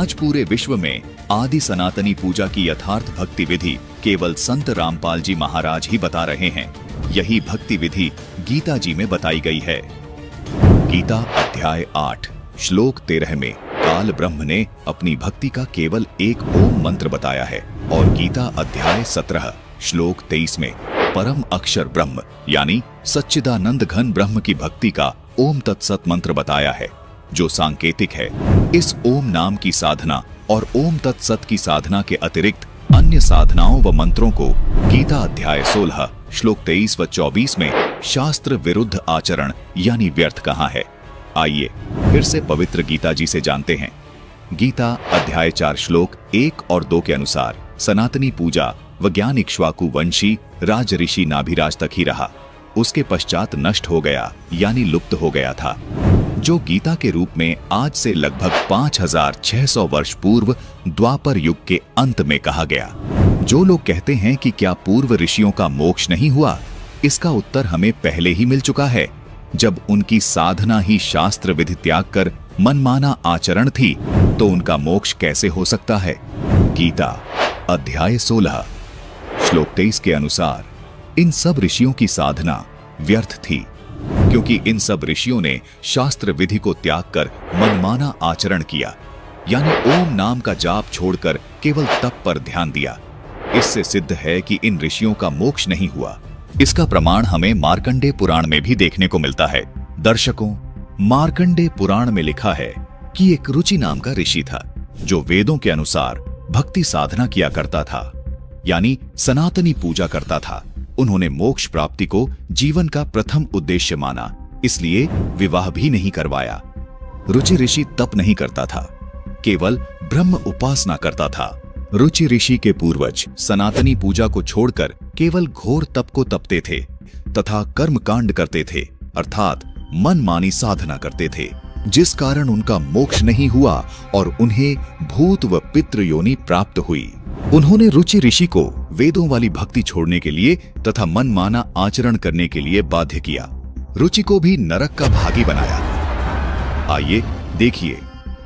आज पूरे विश्व में आदि सनातनी पूजा की यथार्थ भक्ति विधि केवल संत रामपाल जी महाराज ही बता रहे हैं। यही भक्ति विधि गीता जी में बताई गई है। गीता अध्याय 8 श्लोक 13 में काल ब्रह्म ने अपनी भक्ति का केवल एक ओम मंत्र बताया है और गीता अध्याय 17 श्लोक 23 में परम अक्षर ब्रह्म यानी सच्चिदानंद घन ब्रह्म की भक्ति का ओम तत्सत मंत्र बताया है, जो सांकेतिक है। इस ओम नाम की साधना और ओम तत्सत की साधना के अतिरिक्त अन्य साधनाओं व मंत्रों को गीता अध्याय 16 श्लोक 23 व 24 में शास्त्र विरुद्ध आचरण यानी व्यर्थ कहा है। आइए फिर से पवित्र गीता जी से जानते हैं। गीता अध्याय 4 श्लोक 1 और 2 के अनुसार सनातनी पूजा वज्ञान इक्ष्वाकु वंशी राज ऋषि नाभिराज तक ही रहा, उसके पश्चात नष्ट हो गया यानी लुप्त हो गया था, जो गीता के रूप में आज से लगभग 5600 वर्ष पूर्व द्वापर युग के अंत में कहा गया। जो लोग कहते हैं कि क्या पूर्व ऋषियों का मोक्ष नहीं हुआ, इसका उत्तर हमें पहले ही मिल चुका है। जब उनकी साधना ही शास्त्र विधि त्याग कर मनमाना आचरण थी तो उनका मोक्ष कैसे हो सकता है। गीता अध्याय 16 श्लोक 23 के अनुसार इन सब ऋषियों की साधना व्यर्थ थी, क्योंकि इन सब ऋषियों ने शास्त्र विधि को त्याग कर मनमाना आचरण किया, यानी ओम नाम का जाप छोड़कर केवल तप पर ध्यान दिया। इससे सिद्ध है कि इन ऋषियों का मोक्ष नहीं हुआ। इसका प्रमाण हमें मार्कंडेय पुराण में भी देखने को मिलता है। दर्शकों, मार्कंडेय पुराण में लिखा है कि एक रुचि नाम का ऋषि था, जो वेदों के अनुसार भक्ति साधना किया करता था, यानी सनातनी पूजा करता था। उन्होंने मोक्ष प्राप्ति को जीवन का प्रथम उद्देश्य माना, इसलिए विवाह भी नहीं करवाया। रुचि ऋषि तप नहीं करता था, केवल ब्रह्म उपासना करता था। रुचि ऋषि के पूर्वज सनातनी पूजा को छोड़कर केवल घोर तप को तपते थे तथा कर्म कांड करते थे, अर्थात मनमानी साधना करते थे, जिस कारण उनका मोक्ष नहीं हुआ और उन्हें भूत व पितृ योनि प्राप्त हुई। उन्होंने रुचि ऋषि को वेदों वाली भक्ति छोड़ने के लिए तथा मनमाना आचरण करने के लिए बाध्य किया। रुचि को भी नरक का भागी बनाया। आइए देखिए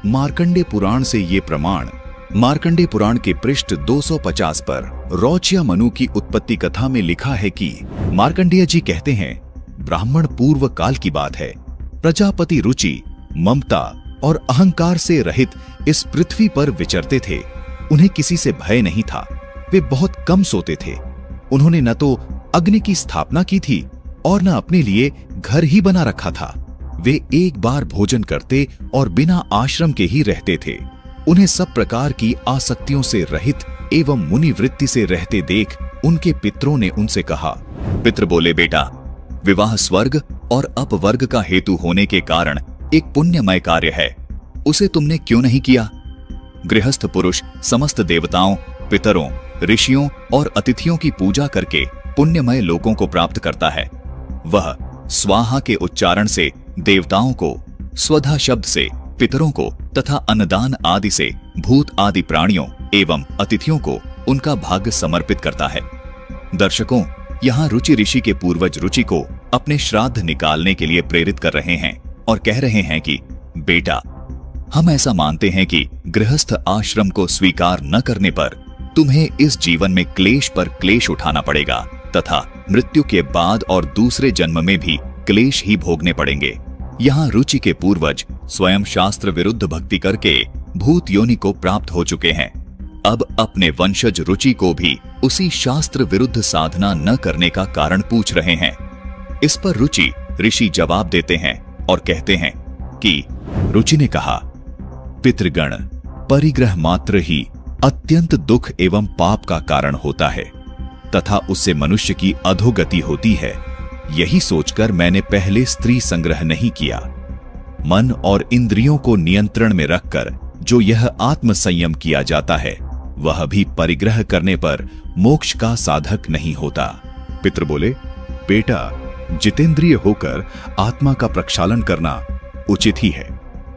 मार्कंडेय पुराण से ये प्रमाण। मार्कंडेय पुराण के पृष्ठ 250 पर रौच्या मनु की उत्पत्ति कथा में लिखा है कि मार्कंडेय जी कहते हैं, ब्राह्मण पूर्व काल की बात है। प्रजापति रुचि, ममता और अहंकार से रहित इस पृथ्वी पर विचरते थे। उन्हें किसी से भय नहीं था। वे बहुत कम सोते थे। उन्होंने न तो अग्नि की स्थापना की थी और न अपने लिए घर ही बना रखा था। वे एक बार भोजन करते और बिना आश्रम के ही रहते थे। उन्हें सब प्रकार की आसक्तियों से रहित एवं मुनि वृत्ति से रहते देख उनके पितरों ने उनसे कहा। पितृ बोले, बेटा, विवाह स्वर्ग और अपवर्ग का हेतु होने के कारण एक पुण्यमय कार्य है, उसे तुमने क्यों नहीं किया। गृहस्थ पुरुष समस्त देवताओं, पितरों, ऋषियों और अतिथियों की पूजा करके पुण्यमय लोकों को प्राप्त करता है। वह स्वाहा के उच्चारण से देवताओं को, स्वधा शब्द से पितरों को तथा अन्नदान आदि से भूत आदि प्राणियों एवं अतिथियों को उनका भाग्य समर्पित करता है। दर्शकों, यहाँ रुचि ऋषि के पूर्वज रुचि को अपने श्राद्ध निकालने के लिए प्रेरित कर रहे हैं और कह रहे हैं कि बेटा, हम ऐसा मानते हैं कि गृहस्थ आश्रम को स्वीकार न करने पर तुम्हें इस जीवन में क्लेश पर क्लेश उठाना पड़ेगा तथा मृत्यु के बाद और दूसरे जन्म में भी क्लेश ही भोगने पड़ेंगे। यहाँ रुचि के पूर्वज स्वयं शास्त्र विरुद्ध भक्ति करके भूत योनि को प्राप्त हो चुके हैं। अब अपने वंशज रुचि को भी उसी शास्त्र विरुद्ध साधना न करने का कारण पूछ रहे हैं। इस पर रुचि ऋषि जवाब देते हैं और कहते हैं कि रुचि ने कहा, पितृगण, परिग्रह मात्र ही अत्यंत दुख एवं पाप का कारण होता है तथा उससे मनुष्य की अधोगति होती है। यही सोचकर मैंने पहले स्त्री संग्रह नहीं किया। मन और इंद्रियों को नियंत्रण में रखकर जो यह आत्म संयम किया जाता है, वह भी परिग्रह करने पर मोक्ष का साधक नहीं होता। पितृ बोले, बेटा, जितेंद्रिय होकर आत्मा का प्रक्षालन करना उचित ही है,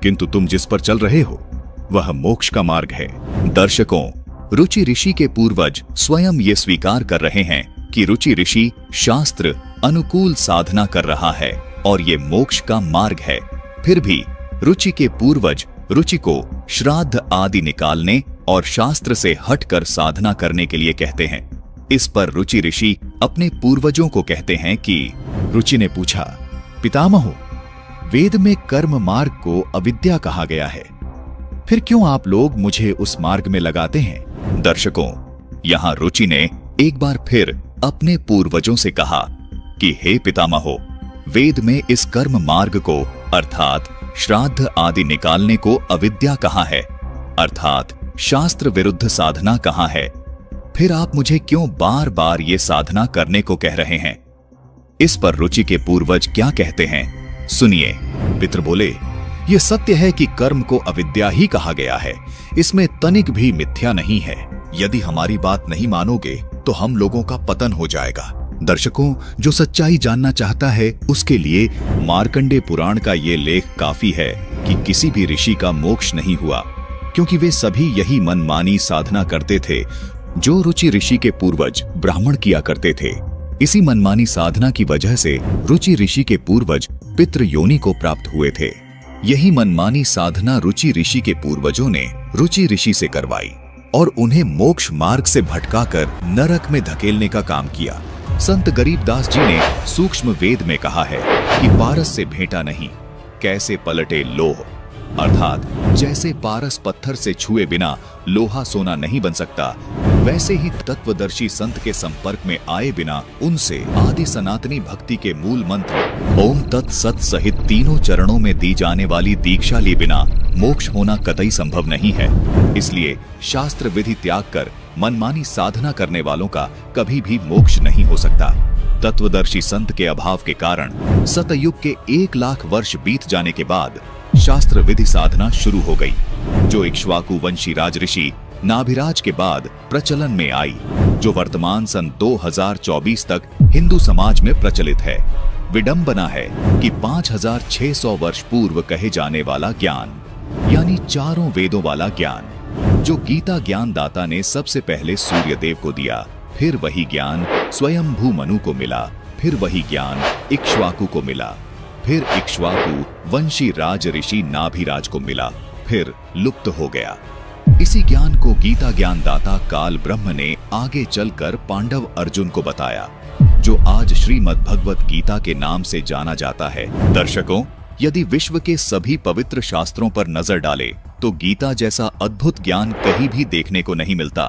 किंतु तुम जिस पर चल रहे हो वह मोक्ष का मार्ग है। दर्शकों, रुचि ऋषि के पूर्वज स्वयं ये स्वीकार कर रहे हैं कि रुचि ऋषि शास्त्र अनुकूल साधना कर रहा है और ये मोक्ष का मार्ग है। फिर भी रुचि के पूर्वज रुचि को श्राद्ध आदि निकालने और शास्त्र से हटकर साधना करने के लिए कहते हैं। इस पर रुचि ऋषि अपने पूर्वजों को कहते हैं कि रुचि ने पूछा, पितामहो, वेद में कर्म मार्ग को अविद्या कहा गया है, फिर क्यों आप लोग मुझे उस मार्ग में लगाते हैं? दर्शकों, यहाँ रुचि ने एक बार फिर अपने पूर्वजों से कहा कि हे पितामहो, वेद में इस कर्म मार्ग को अर्थात श्राद्ध आदि निकालने को अविद्या कहा है, अर्थात शास्त्र विरुद्ध साधना कहा है, फिर आप मुझे क्यों बार बार ये साधना करने को कह रहे हैं? इस पर रुचि के पूर्वज क्या कहते हैं, सुनिए। पितृ बोले, यह सत्य है कि कर्म को अविद्या ही कहा गया है, इसमें तनिक भी मिथ्या नहीं है। यदि हमारी बात नहीं मानोगे तो हम लोगों का पतन हो जाएगा। दर्शकों, जो सच्चाई जानना चाहता है उसके लिए मार्कंडेय पुराण का ये लेख काफी है कि किसी भी ऋषि का मोक्ष नहीं हुआ, क्योंकि वे सभी यही मनमानी साधना करते थे जो रुचि ऋषि के पूर्वज ब्राह्मण किया करते थे। इसी मनमानी साधना की वजह से रुचि ऋषि के पूर्वज पितृ योनि को प्राप्त हुए थे। यही मनमानी साधना रुचि ऋषि के पूर्वजों ने रुचि ऋषि से करवाई और उन्हें मोक्ष मार्ग से भटकाकर नरक में धकेलने का काम किया। संत गरीबदास जी ने सूक्ष्म वेद में कहा है कि पारस से भेंटा नहीं, कैसे पलटे लोह, अर्थात जैसे पारस पत्थर से छुए बिना लोहा सोना नहीं बन सकता, वैसे ही तत्वदर्शी संत के संपर्क में आए बिना उनसे आदि सनातनी भक्ति के मूल मंत्र ओम तत् सत सहित तीनों चरणों में दी जाने वाली दीक्षा लिए बिना मोक्ष होना कतई संभव नहीं है। इसलिए शास्त्र विधि त्याग कर मनमानी साधना करने वालों का कभी भी मोक्ष नहीं हो सकता। तत्वदर्शी संत के अभाव के कारण सतयुग के 1 लाख वर्ष बीत जाने के बाद शास्त्र विधि साधना शुरू हो गई, जो इक्ष्वाकु वंशी राज ऋषि नाभिराज के बाद प्रचलन में आई, जो वर्तमान सन 2024 तक हिंदू समाज में प्रचलित है। विडंबना है कि 5600 वर्ष पूर्व कहे जाने वाला ज्ञान, यानी चारों वेदों वाला ज्ञान, जो गीता ज्ञान दाता ने सबसे पहले सूर्य देव को दिया, फिर वही ज्ञान स्वयंभू मनु को मिला, फिर वही ज्ञान इक्ष्वाकु को मिला, फिर इक्ष्वाकु वंशी राज ऋषि नाभिराज को मिला, फिर लुप्त हो गया। इसी ज्ञान को गीता ज्ञान दाता काल ब्रह्म ने आगे चलकर पांडव अर्जुन को बताया, जो आज श्रीमद् भगवत गीता के नाम से जाना जाता है। दर्शकों, यदि विश्व के सभी पवित्र शास्त्रों पर नजर डाले तो गीता जैसा अद्भुत ज्ञान कहीं भी देखने को नहीं मिलता।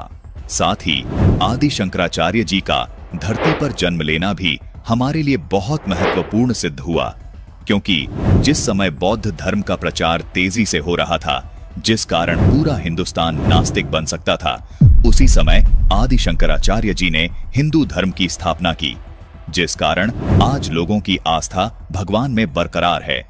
साथ ही आदि शंकराचार्य जी का धरती पर जन्म लेना भी हमारे लिए बहुत महत्वपूर्ण सिद्ध हुआ, क्योंकि जिस समय बौद्ध धर्म का प्रचार तेजी से हो रहा था, जिस कारण पूरा हिंदुस्तान नास्तिक बन सकता था, उसी समय आदि शंकराचार्य जी ने हिंदू धर्म की स्थापना की, जिस कारण आज लोगों की आस्था भगवान में बरकरार है।